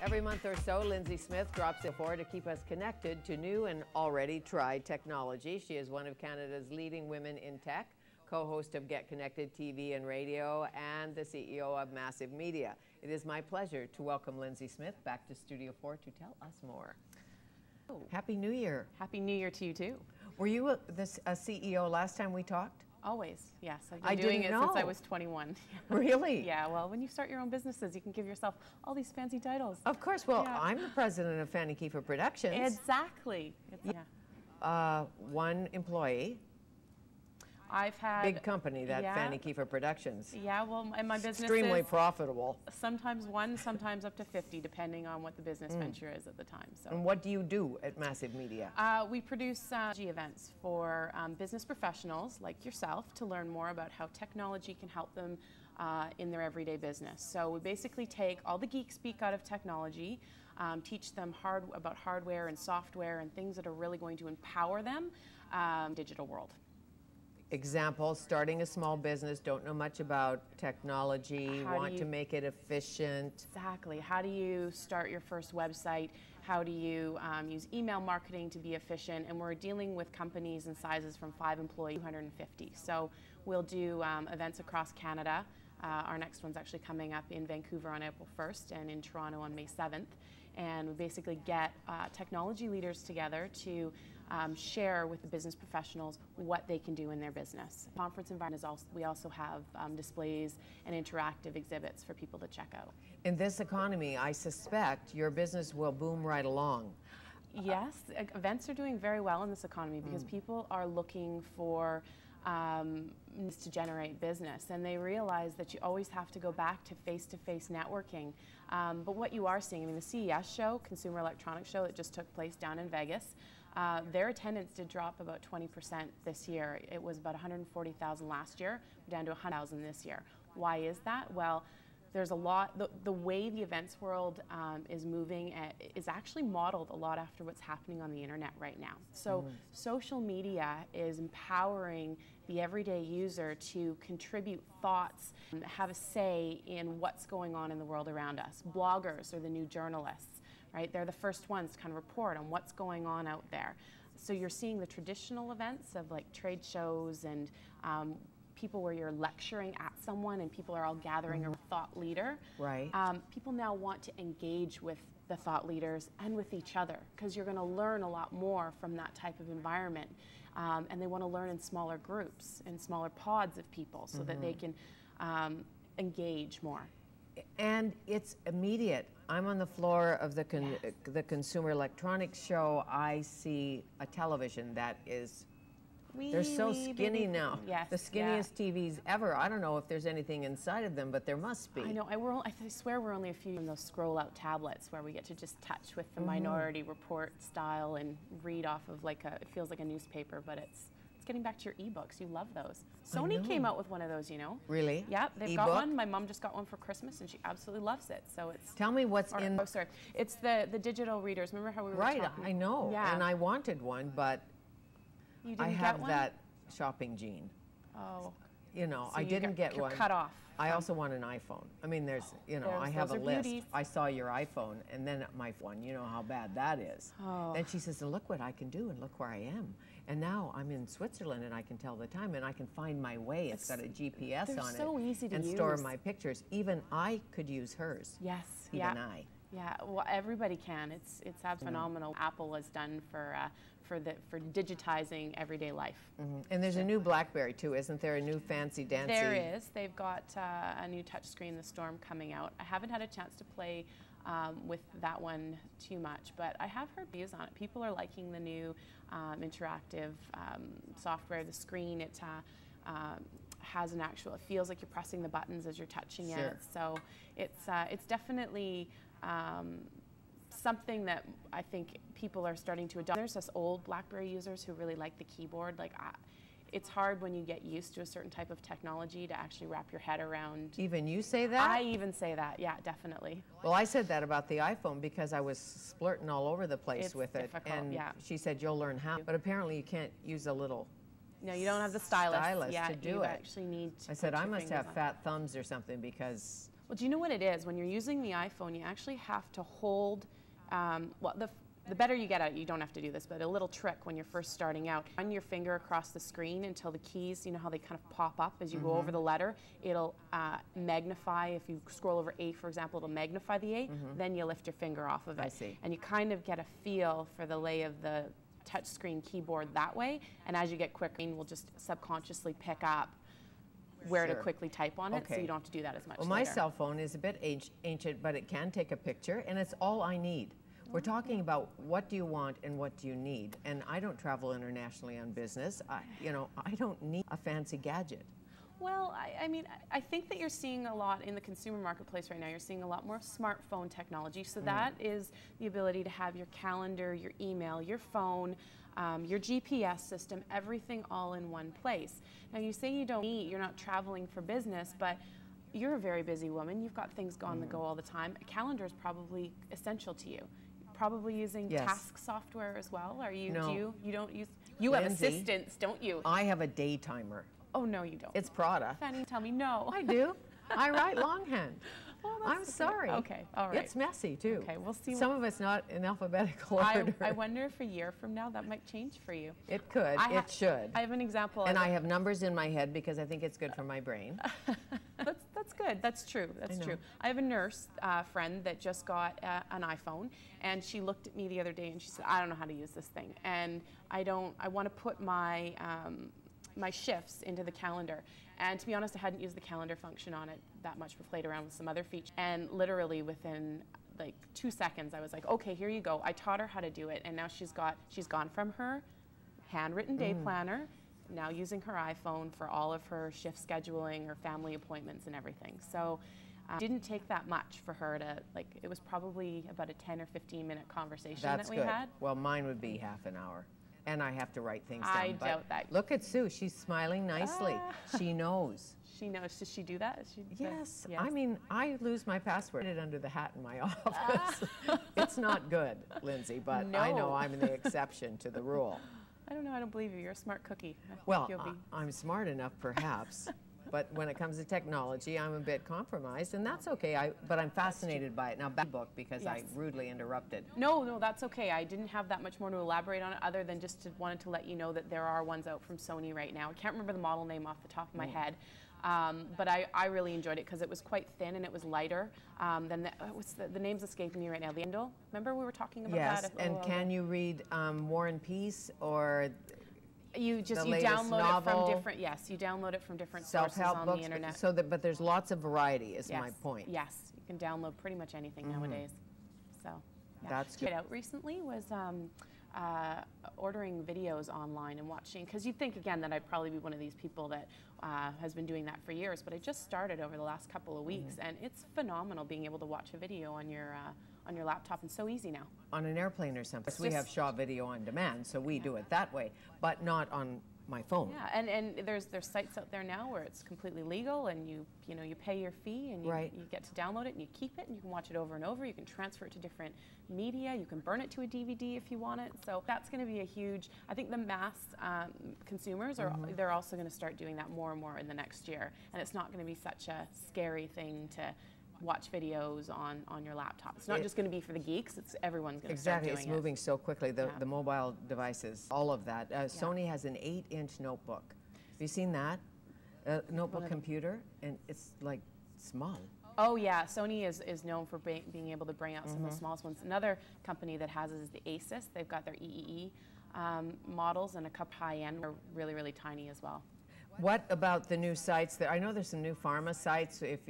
Every month or so, Lindsay Smith drops it forward to keep us connected to new and already tried technology. She is one of Canada's leading women in tech, co-host of Get Connected TV and Radio, and the CEO of Massive Media. It is my pleasure to welcome Lindsay Smith back to Studio 4 to tell us more. Oh. Happy New Year. Happy New Year to you too. Were you a CEO last time we talked? Always, yes. I've been doing it since I was 21. Really? Yeah, well, when you start your own businesses, you can give yourself all these fancy titles. Of course. Well, yeah. I'm the president of Fanny Kiefer Productions. Exactly. One employee. I've had big company, that Fanny Kiefer Productions. Yeah, well, and my business extremely is profitable. Sometimes one, sometimes up to 50, depending on what the business venture is at the time. So. And what do you do at Massive Media? We produce events for business professionals like yourself to learn more about how technology can help them in their everyday business. So we basically take all the geek speak out of technology, teach them about hardware and software and things that are really going to empower them in the digital world. Example, starting a small business, don't know much about technology, want to make it efficient. Exactly. How do you start your first website? How do you use email marketing to be efficient? And we're dealing with companies and sizes from 5 employees to 250. So we'll do events across Canada. Our next one's actually coming up in Vancouver on April 1st and in Toronto on May 7th. And we basically get technology leaders together to share with the business professionals what they can do in their business. Conference environment is also, we also have displays and interactive exhibits for people to check out. In this economy, I suspect your business will boom right along. Yes, events are doing very well in this economy because people are looking for to generate business, and they realize that you always have to go back to face-to-face networking. But what you are seeing, I mean, the CES show, Consumer Electronics Show, that just took place down in Vegas, their attendance did drop about 20% this year. It was about 140,000 last year, down to 100,000 this year. Why is that? Well, there's a lot, the way the events world is moving is actually modeled a lot after what's happening on the internet right now. So social media is empowering the everyday user to contribute thoughts, have a say in what's going on in the world around us. Bloggers are the new journalists, right? They're the first ones to kind of report on what's going on out there. So you're seeing the traditional events of like trade shows and people where you're lecturing at someone and people are all gathering around a thought leader. Right. People now want to engage with the thought leaders and with each other because you're going to learn a lot more from that type of environment. And they want to learn in smaller groups, in smaller pods of people so that they can engage more. And it's immediate. I'm on the floor of the Consumer Electronics Show. I see a television that is they're so skinny now. Yes, the skinniest TVs ever. I don't know if there's anything inside of them, but there must be. I know. I swear we're only a few in those scroll-out tablets where we get to just touch with the Minority Report style and read off of like it feels like a newspaper, but it's getting back to your e-books. You love those. Sony came out with one of those, you know. Really? Yeah, they've got one. My mom just got one for Christmas, and she absolutely loves it. So it's. Tell me what's in. Oh, sorry. It's the digital readers. Remember how we were talking? Right, I know. Yeah. And I wanted one, but. You didn't I get have one? that shopping gene. Oh. You know, So I didn't get you're one. cut off. I also want an iPhone. I mean, there's, you know, I have a list. Beauties. I saw your iPhone, and then my one, you know how bad that is. Oh. Then she says, look what I can do, and look where I am. And now I'm in Switzerland, and I can tell the time, and I can find my way. It's got a GPS on it. So easy to and use. Store my pictures. Even I could use hers. Yes. Even I. Yeah, well, everybody can. It's phenomenal. Apple has done for digitizing everyday life. And there's a new BlackBerry too, isn't there? A new fancy dancy. There is. They've got a new touchscreen, the Storm, coming out. I haven't had a chance to play with that one too much, but I have heard views on it. People are liking the new interactive software. The screen, it has an actual. It feels like you're pressing the buttons as you're touching it. So it's definitely. Something that I think people are starting to adopt. There's us old BlackBerry users who really like the keyboard. Like, it's hard when you get used to a certain type of technology to actually wrap your head around. Even you say that? I even say that, yeah, definitely. Well, I said that about the iPhone because I was splurting all over the place It's with it. difficult, And yeah. she said, you'll learn how. But apparently you can't use a little No, you don't have the stylus. to do you it. actually need to I said, put I your must have fingers on. fat thumbs or something because Well, do you know what it is? When you're using the iPhone, you actually have to hold, well, the better you get at it, you don't have to do this, but a little trick when you're first starting out, run your finger across the screen until the keys, you know how they kind of pop up as you go over the letter, it'll magnify. If you scroll over A, for example, it'll magnify the A, then you lift your finger off of it. I see. And you kind of get a feel for the lay of the touchscreen keyboard that way, and as you get quicker, we'll just subconsciously pick up where to quickly type on it, so you don't have to do that as much Well, my cell phone is a bit ancient, but it can take a picture, and it's all I need. We're talking about what do you want and what do you need, and I don't travel internationally on business. You know, I don't need a fancy gadget. Well, I mean, I think that you're seeing a lot in the consumer marketplace right now. You're seeing a lot more smartphone technology. So that is the ability to have your calendar, your email, your phone, your GPS system, everything all in one place. Now, you say you don't need, you're not traveling for business, but you're a very busy woman. You've got things on the go all the time. A calendar is probably essential to you. Probably using task software as well. Are you? No. You don't use? You have assistants, don't you? I have a day timer. Oh no, you don't. It's Prada. Fanny, tell me no. I do. I write longhand. Well, I'm sorry. Okay, all right. It's messy too. Okay, we'll see. Some of it's not in alphabetical order. I wonder if a year from now that might change for you. It could. It should. I have an example. And I have numbers in my head because I think it's good for my brain. That's good. That's true. That's true. I have a nurse friend that just got an iPhone, and she looked at me the other day and she said, "I don't know how to use this thing, and I want to put my my shifts into the calendar." And to be honest, I hadn't used the calendar function on it that much. We played around with some other features, and literally within like 2 seconds, I was like, "Okay, here you go." I taught her how to do it, and now she's gone from her handwritten day planner, now using her iPhone for all of her shift scheduling, her family appointments, and everything. So. It didn't take that much for her to, like, it was probably about a 10 or 15 minute conversation that we had. Well, mine would be half an hour. And I have to write things down. I doubt that. Look at Sue. She's smiling nicely. She knows. She knows. Does she do that? Yes. I mean, I lose my password. I put it under the hat in my office. It's not good, Lindsay, but I know I'm the exception to the rule. I don't know. I don't believe you. You're a smart cookie. Well, I'm smart enough, perhaps. But when it comes to technology, I'm a bit compromised, and that's okay. But I'm fascinated by it. Now, back to the book, because I rudely interrupted. No, that's okay. I didn't have that much more to elaborate on it, other than just wanted to let you know that there are ones out from Sony right now. I can't remember the model name off the top of my head, but I really enjoyed it because it was quite thin and it was lighter. Than the name's escaping me right now. The Kindle. Remember we were talking about that? Yes, and can you read War and Peace or? You download it from different, you download it from different sources on the internet. But there's lots of variety is my point. Yes, you can download pretty much anything nowadays. So, that's good. Out recently was ordering videos online and watching, because you'd think again that I'd probably be one of these people that has been doing that for years, but I just started over the last couple of weeks, and it's phenomenal being able to watch a video on your laptop, and so easy now. On an airplane or something. We have Shaw Video on Demand, so we do it that way, but not on my phone. Yeah, and there's sites out there now where it's completely legal, and you pay your fee, and you get to download it, and you keep it, and you can watch it over and over. You can transfer it to different media. You can burn it to a DVD if you want it. So that's going to be a huge. I think the mass consumers they're also going to start doing that more and more in the next year, and it's not going to be such a scary thing to watch videos on your laptop. It's not just going to be for the geeks. It's everyone's going to start doing it. Exactly. It's moving so quickly. The mobile devices, all of that. Sony has an 8-inch notebook. Have you seen that? Notebook computer, and it's like small. Oh yeah, Sony is known for being able to bring out some of the smallest ones. Another company that has it is the Asus. They've got their EEE models, and a couple high-end are really, really tiny as well. What about the new sites? I know there's some new pharma sites. If